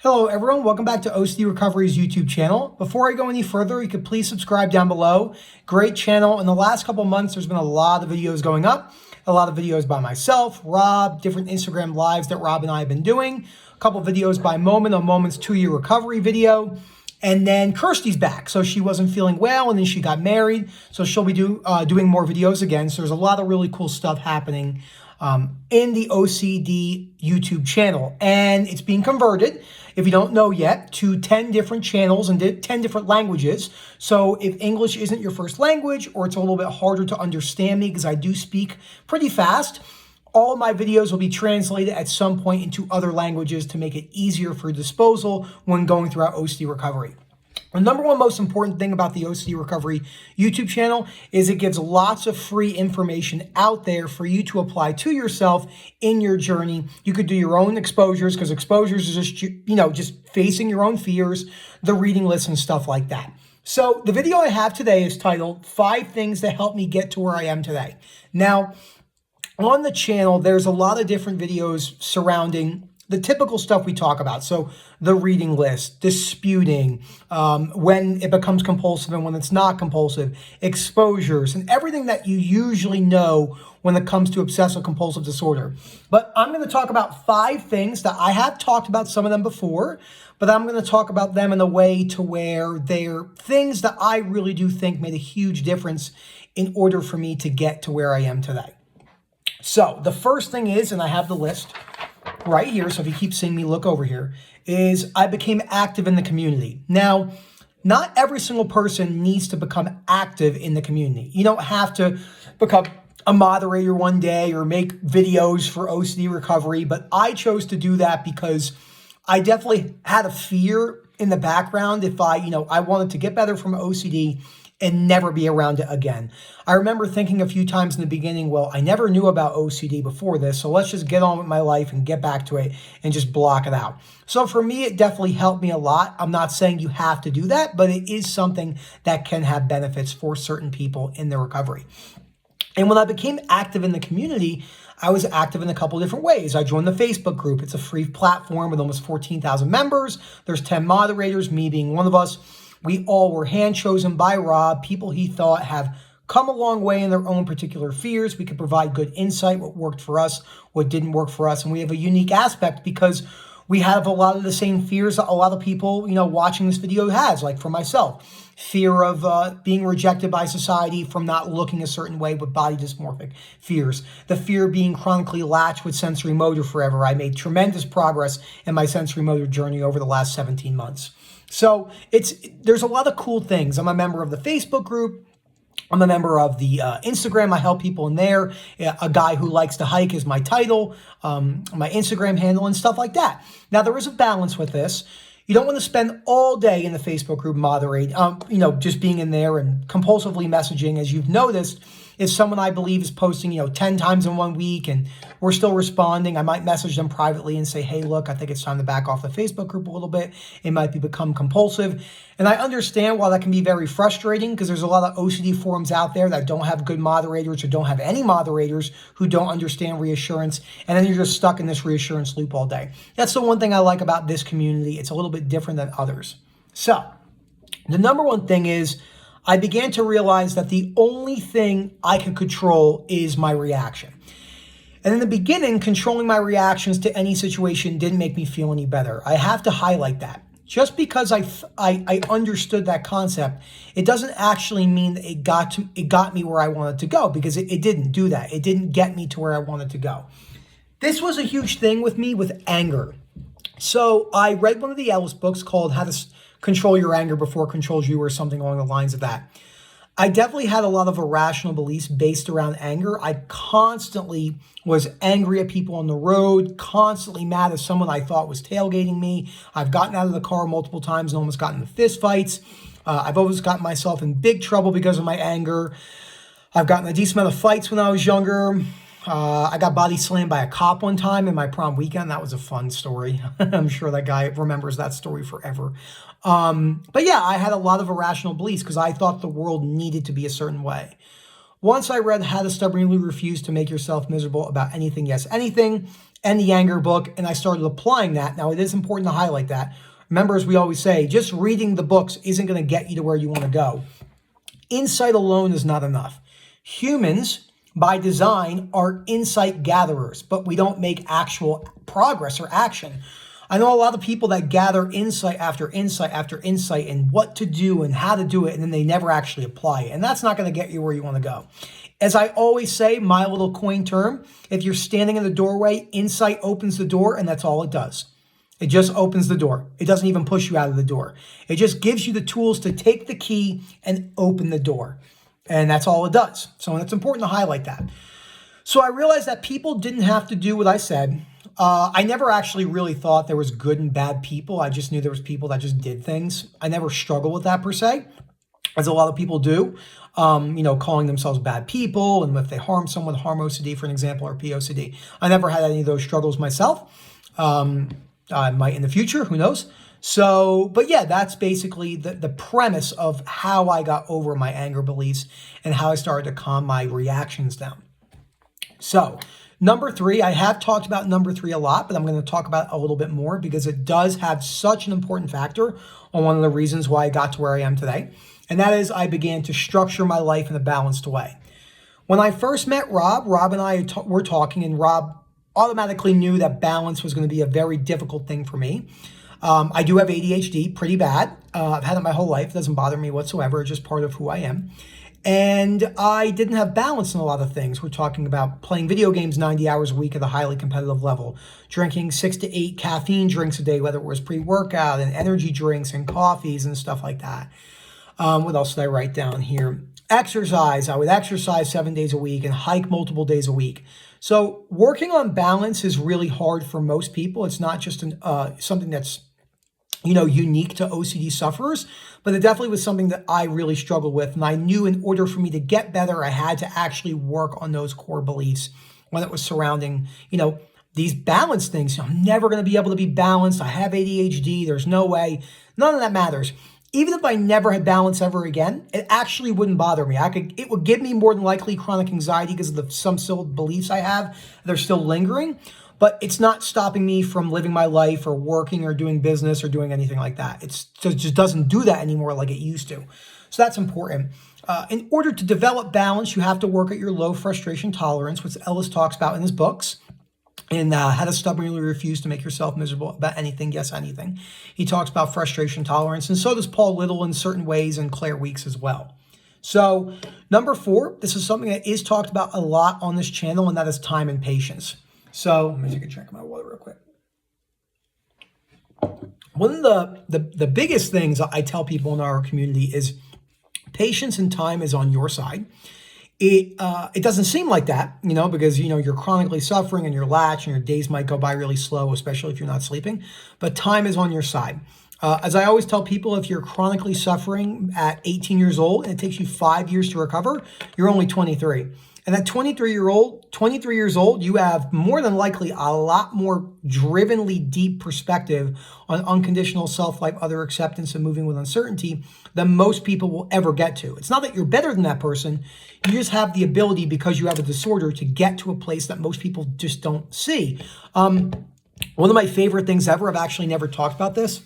Hello everyone, welcome back to OCD Recovery's YouTube channel. Before I go any further, you could please subscribe down below. Great channel. In the last couple months, there's been a lot of videos going up. A lot of videos by myself, Rob, different Instagram lives that Rob and I have been doing. A couple videos by Moment on Moment's 2-year recovery video. And then Kirsty's back. So she wasn't feeling well and then she got married. So she'll be doing more videos again. So there's a lot of really cool stuff happening in the OCD YouTube channel. And it's being converted, if you don't know yet, to 10 different channels and 10 different languages. So if English isn't your first language or it's a little bit harder to understand me because I do speak pretty fast, all of my videos will be translated at some point into other languages to make it easier for disposal when going throughout OCD recovery. The number one most important thing about the OCD Recovery YouTube channel is it gives lots of free information out there for you to apply to yourself in your journey. You could do your own exposures because exposures is just facing your own fears, the reading list and stuff like that. So the video I have today is titled 5 Things That Helped Me Get to Where I Am Today. Now, on the channel, there's a lot of different videos surrounding the typical stuff we talk about. So the reading list, disputing, when it becomes compulsive and when it's not compulsive, exposures, and everything that you usually know when it comes to obsessive compulsive disorder. But I'm going to talk about 5 things that I have talked about some of them before, but I'm going to talk about them in a way to where they're things that I really do think made a huge difference in order for me to get to where I am today. So the first thing is, and I have the list right here, so if you keep seeing me look over here, is I became active in the community. Now, not every single person needs to become active in the community. You don't have to become a moderator one day or make videos for OCD recovery, but I chose to do that because I definitely had a fear in the background if I wanted to get better from OCD and never be around it again. I remember thinking a few times in the beginning, well, I never knew about OCD before this, so let's just get on with my life and get back to it and just block it out. So for me, it definitely helped me a lot. I'm not saying you have to do that, but it is something that can have benefits for certain people in their recovery. And when I became active in the community, I was active in a couple of different ways. I joined the Facebook group. It's a free platform with almost 14,000 members. There's 10 moderators, me being one of us. We all were hand-chosen by Rob, people he thought have come a long way in their own particular fears. We could provide good insight, what worked for us, what didn't work for us. And we have a unique aspect because we have a lot of the same fears that a lot of people, watching this video has, like for myself. Fear of being rejected by society from not looking a certain way with body dysmorphic fears. The fear of being chronically latched with sensory motor forever. I made tremendous progress in my sensory motor journey over the last 17 months. So there's a lot of cool things. I'm a member of the Facebook group. I'm a member of the Instagram. I help people in there. A guy who likes to hike is my title, my Instagram handle and stuff like that. Now, there is a balance with this. You don't want to spend all day in the Facebook group moderate, just being in there and compulsively messaging. As you've noticed, if someone I believe is posting, 10 times in 1 week and we're still responding, I might message them privately and say, hey, look, I think it's time to back off the Facebook group a little bit. It might become compulsive. And I understand why that can be very frustrating because there's a lot of OCD forums out there that don't have good moderators or don't have any moderators who don't understand reassurance. And then you're just stuck in this reassurance loop all day. That's the one thing I like about this community. It's a little bit different than others. So the number one thing is I began to realize that the only thing I could control is my reaction. And in the beginning, controlling my reactions to any situation didn't make me feel any better. I have to highlight that. Just because I understood that concept, it doesn't actually mean that it got me where I wanted to go, because it didn't do that. It didn't get me to where I wanted to go. This was a huge thing with me with anger. So I read one of the Ellis books called How to Control Your Anger Before It Controls You, or something along the lines of that. I definitely had a lot of irrational beliefs based around anger. I constantly was angry at people on the road, constantly mad at someone I thought was tailgating me. I've gotten out of the car multiple times and almost gotten into fist fights. I've always gotten myself in big trouble because of my anger. I've gotten a decent amount of fights when I was younger. I got body slammed by a cop one time in my prom weekend. That was a fun story. I'm sure that guy remembers that story forever. But yeah, I had a lot of irrational beliefs because I thought the world needed to be a certain way. Once I read How to Stubbornly Refuse to Make Yourself Miserable About Anything, Yes, Anything, and the anger book, and I started applying that. Now, it is important to highlight that. Remember, as we always say, just reading the books isn't going to get you to where you want to go. Insight alone is not enough. Humans, by design, are insight gatherers, but we don't make actual progress or action. I know a lot of people that gather insight after insight after insight and what to do and how to do it, and then they never actually apply it. And that's not going to get you where you want to go. As I always say, my little coin term, if you're standing in the doorway, insight opens the door, and that's all it does. It just opens the door. It doesn't even push you out of the door. It just gives you the tools to take the key and open the door. And that's all it does. So it's important to highlight that. So I realized that people didn't have to do what I said. I never actually really thought there was good and bad people. I just knew there was people that just did things. I never struggled with that per se, as a lot of people do, calling themselves bad people. And if they harm someone, harm OCD, for an example, or POCD. I never had any of those struggles myself. I might in the future, who knows? So, but yeah, that's basically the premise of how I got over my anger beliefs and how I started to calm my reactions down. So, number 3, I have talked about number 3 a lot, but I'm going to talk about it a little bit more because it does have such an important factor on one of the reasons why I got to where I am today. And that is I began to structure my life in a balanced way. When I first met Rob and I were talking, and Rob automatically knew that balance was going to be a very difficult thing for me. I do have ADHD pretty bad. I've had it my whole life. It doesn't bother me whatsoever. It's just part of who I am. And I didn't have balance in a lot of things. We're talking about playing video games 90 hours a week at a highly competitive level, drinking 6 to 8 caffeine drinks a day, whether it was pre-workout and energy drinks and coffees and stuff like that. What else did I write down here? Exercise. I would exercise 7 days a week and hike multiple days a week. So working on balance is really hard for most people. It's not just something that's unique to OCD sufferers, but it definitely was something that I really struggled with. And I knew in order for me to get better, I had to actually work on those core beliefs when it was surrounding, these balance things. I'm never going to be able to be balanced. I have ADHD. There's no way. None of that matters. Even if I never had balance ever again, it actually wouldn't bother me. It would give me more than likely chronic anxiety because of some still beliefs I have. They're still lingering. But it's not stopping me from living my life or working or doing business or doing anything like that. It just doesn't do that anymore like it used to. So that's important. In order to develop balance, you have to work at your low frustration tolerance, which Ellis talks about in his books. And how to stubbornly refuse to make yourself miserable about anything, yes, anything. He talks about frustration tolerance, and so does Paul Little in certain ways, and Claire Weeks as well. So number 4, this is something that is talked about a lot on this channel, and that is time and patience. So let me take a drink of my water real quick. One of the biggest things I tell people in our community is patience and time is on your side. It doesn't seem like that, because, you're chronically suffering and you're latched and your days might go by really slow, especially if you're not sleeping, but time is on your side. As I always tell people, if you're chronically suffering at 18 years old and it takes you 5 years to recover, you're only 23. And at 23 years old, you have more than likely a lot more drivenly deep perspective on unconditional self-life, other acceptance, and moving with uncertainty than most people will ever get to. It's not that you're better than that person. You just have the ability, because you have a disorder, to get to a place that most people just don't see. One of my favorite things ever, I've actually never talked about this,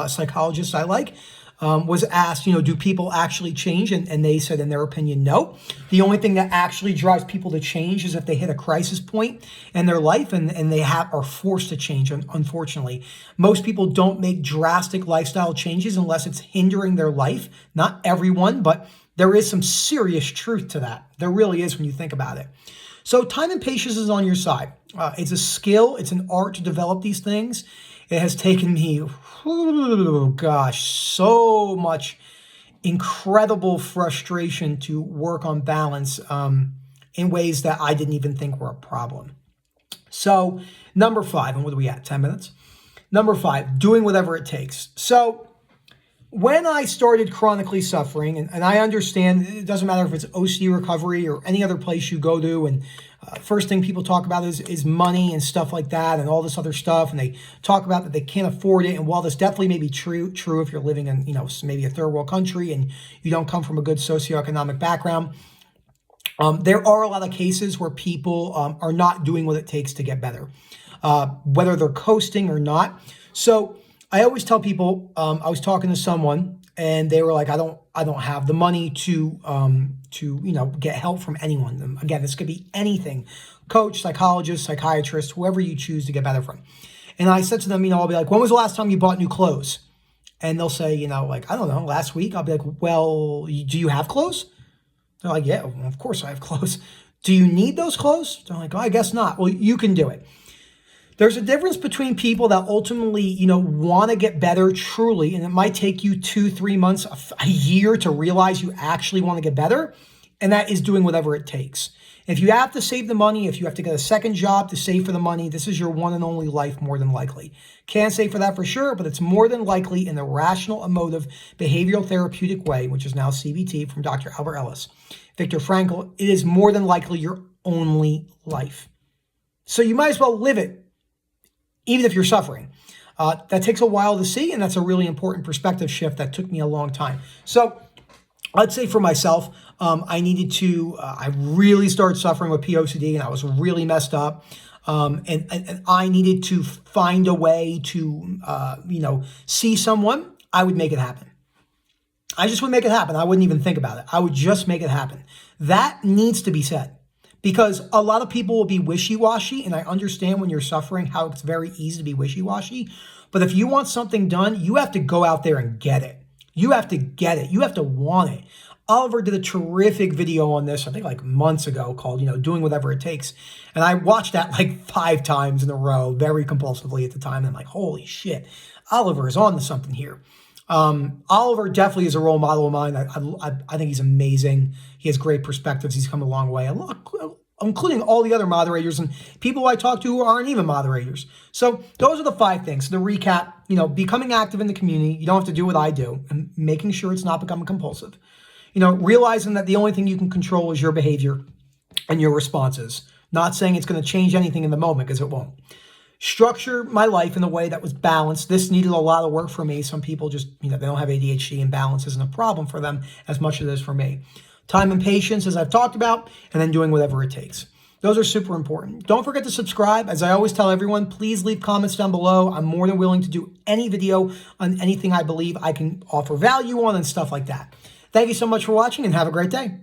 psychologists I like, was asked, do people actually change? And they said, in their opinion, no. The only thing that actually drives people to change is if they hit a crisis point in their life and they are forced to change, unfortunately. Most people don't make drastic lifestyle changes unless it's hindering their life. Not everyone, but there is some serious truth to that. There really is when you think about it. So time and patience is on your side. It's a skill. It's an art to develop these things. It has taken me, so much incredible frustration to work on balance in ways that I didn't even think were a problem. So number 5, and what are we at, 10 minutes? Number 5, doing whatever it takes. So when I started chronically suffering, and I understand it doesn't matter if it's OCD recovery or any other place you go to, and first thing people talk about is money and stuff like that and all this other stuff, and they talk about that they can't afford it. And while this definitely may be true if you're living in maybe a third world country and you don't come from a good socioeconomic background, there are a lot of cases where people are not doing what it takes to get better. whether they're coasting or not. So I always tell people, I was talking to someone and they were like, I don't have the money to get help from anyone. Again, this could be anything, coach, psychologist, psychiatrist, whoever you choose to get better from. And I said to them, I'll be like, when was the last time you bought new clothes? And they'll say, like, I don't know, last week. I'll be like, well, do you have clothes? They're like, yeah, well, of course I have clothes. Do you need those clothes? They're like, oh, I guess not. Well, you can do it. There's a difference between people that ultimately, want to get better truly, and it might take you 2-3 months, a year to realize you actually want to get better, and that is doing whatever it takes. If you have to save the money, if you have to get a second job to save for the money, this is your one and only life more than likely. Can't say for that for sure, but it's more than likely in the rational emotive behavioral therapeutic way, which is now CBT from Dr. Albert Ellis, Viktor Frankl, it is more than likely your only life. So you might as well live it, even if you're suffering. That takes a while to see, and that's a really important perspective shift that took me a long time. So I'd say for myself, I really started suffering with POCD and I was really messed up. And I needed to find a way to, see someone. I would make it happen. I just would make it happen. I wouldn't even think about it. I would just make it happen. That needs to be said because a lot of people will be wishy-washy. And I understand when you're suffering how it's very easy to be wishy-washy. But if you want something done, you have to go out there and get it. You have to get it. You have to want it. Oliver did a terrific video on this, I think like months ago, called, Doing Whatever It Takes. And I watched that like 5 times in a row, very compulsively at the time. And I'm like, holy shit, Oliver is on to something here. Oliver definitely is a role model of mine. I think he's amazing. He has great perspectives. He's come a long way, including all the other moderators and people I talk to who aren't even moderators. So those are the 5 things. So to recap, becoming active in the community. You don't have to do what I do, and making sure it's not becoming compulsive. Realizing that the only thing you can control is your behavior and your responses. Not saying it's going to change anything in the moment, because it won't. Structure my life in a way that was balanced. This needed a lot of work for me. Some people just, they don't have ADHD, and balance isn't a problem for them as much as it is for me. Time and patience, as I've talked about, and then doing whatever it takes. Those are super important. Don't forget to subscribe. As I always tell everyone, please leave comments down below. I'm more than willing to do any video on anything I believe I can offer value on and stuff like that. Thank you so much for watching, and have a great day.